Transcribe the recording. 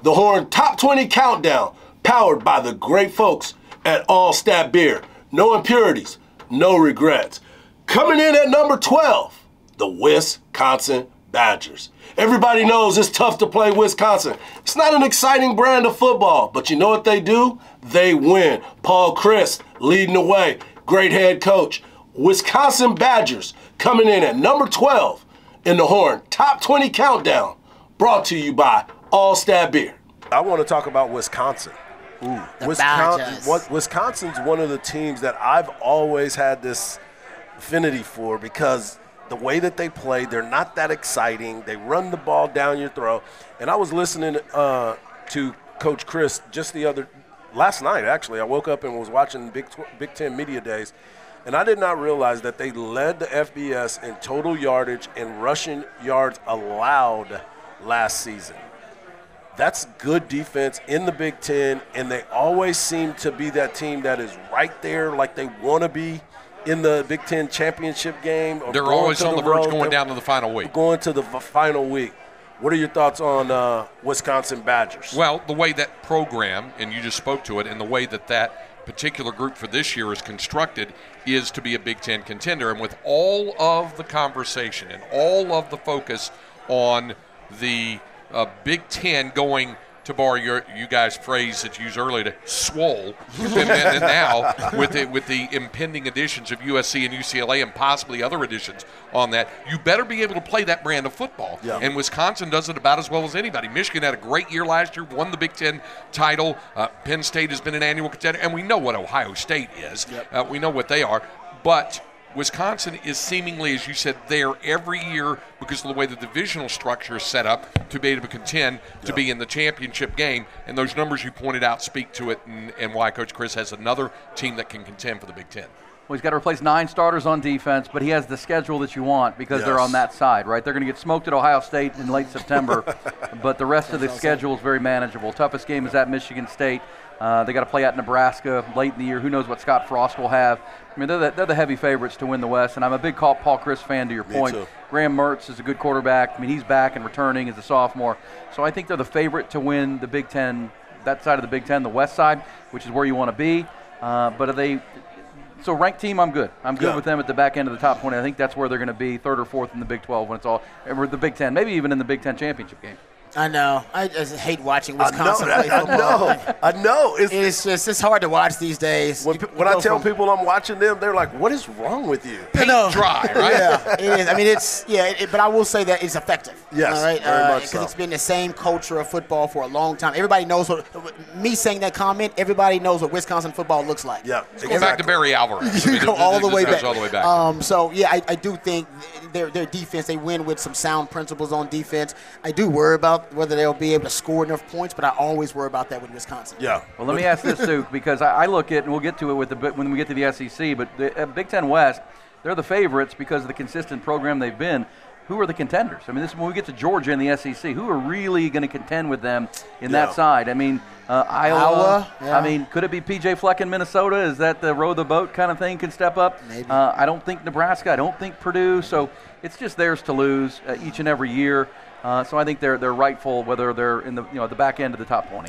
The Horn Top 20 Countdown, powered by the great folks at Altstadt Beer. No impurities, no regrets. Coming in at number 12, the Wisconsin Badgers. Everybody knows it's tough to play Wisconsin. It's not an exciting brand of football, but you know what they do? They win. Paul Chryst leading the way. Great head coach. Wisconsin Badgers coming in at number 12 in the Horn Top 20 Countdown, brought to you by Altstadt Beer. I want to talk about Wisconsin. Wisconsin's one of the teams that I've always had this affinity for because the way that they play, they're not that exciting. They run the ball down your throat. And I was listening to Coach Chryst last night, actually. I woke up and was watching Big Ten Media Days, and I did not realize that they led the FBS in total yardage and rushing yards allowed last season. That's good defense in the Big Ten, and they always seem to be that team that is right there like they want to be in the Big Ten championship game. They're always on the verge going down to the final week. Going to the final week. What are your thoughts on Wisconsin Badgers? Well, the way that program, and you just spoke to it, and the way that particular group for this year is constructed is to be a Big Ten contender. And with all of the conversation and all of the focus on the Big Ten going, to borrow you guys' phrase that you used earlier, to swole, and now with the impending additions of USC and UCLA and possibly other additions on that, you better be able to play that brand of football. Yeah. And Wisconsin does it about as well as anybody. Michigan had a great year last year, won the Big Ten title. Penn State has been an annual contender, and we know what Ohio State is. Yep. We know what they are. But Wisconsin is seemingly, as you said, there every year because of the way the divisional structure is set up to be able to contend to be in the championship game. And those numbers you pointed out speak to it, and why Coach Chryst has another team that can contend for the Big Ten. Well, he's got to replace 9 starters on defense, but he has the schedule that you want because they're on that side, right? They're going to get smoked at Ohio State in late September, but the rest of the schedule is very manageable. Toughest game is at Michigan State. They got to play at Nebraska late in the year. Who knows what Scott Frost will have? I mean, they're the heavy favorites to win the West, and I'm a big Paul Chryst fan, to your point. Me too. Graham Mertz is a good quarterback. I mean, he's back and returning as a sophomore. So I think they're the favorite to win the Big Ten, that side of the Big Ten, the West side, which is where you want to be. But are they – so ranked team, I'm good. I'm good with them at the back end of the top 20. I think that's where they're going to be, 3rd or 4th in the Big 12 when it's all – or the Big 10, maybe even in the Big 10 championship game. I know. I just hate watching Wisconsin play football. I know. It's hard to watch these days. When I tell people I'm watching them, they're like, "What is wrong with you?" Paint dry, right? Yeah, it is. I mean, but I will say that it's effective. Yes, all right? very much so. Because it's been the same culture of football for a long time. Everybody knows me saying that comment. Everybody knows what Wisconsin football looks like. Yeah, go back to Barry Alvarez. You go all the way back. All the way back. So yeah, I do think their defense. They win with some sound principles on defense. I do worry about whether they'll be able to score enough points, but I always worry about that with Wisconsin. Yeah. Well, let me ask this, too, because I look at, and we'll get to it when we get to the SEC, but the Big Ten West, they're the favorites because of the consistent program they've been. Who are the contenders? I mean, this when we get to Georgia in the SEC, who are really going to contend with them in that side? I mean, Iowa. I mean, could it be P.J. Fleck in Minnesota? Is that the row the boat kind of thing can step up? Maybe. I don't think Nebraska. I don't think Purdue. So it's just theirs to lose each and every year. So I think they're rightful whether they're in the the back end of the top 20.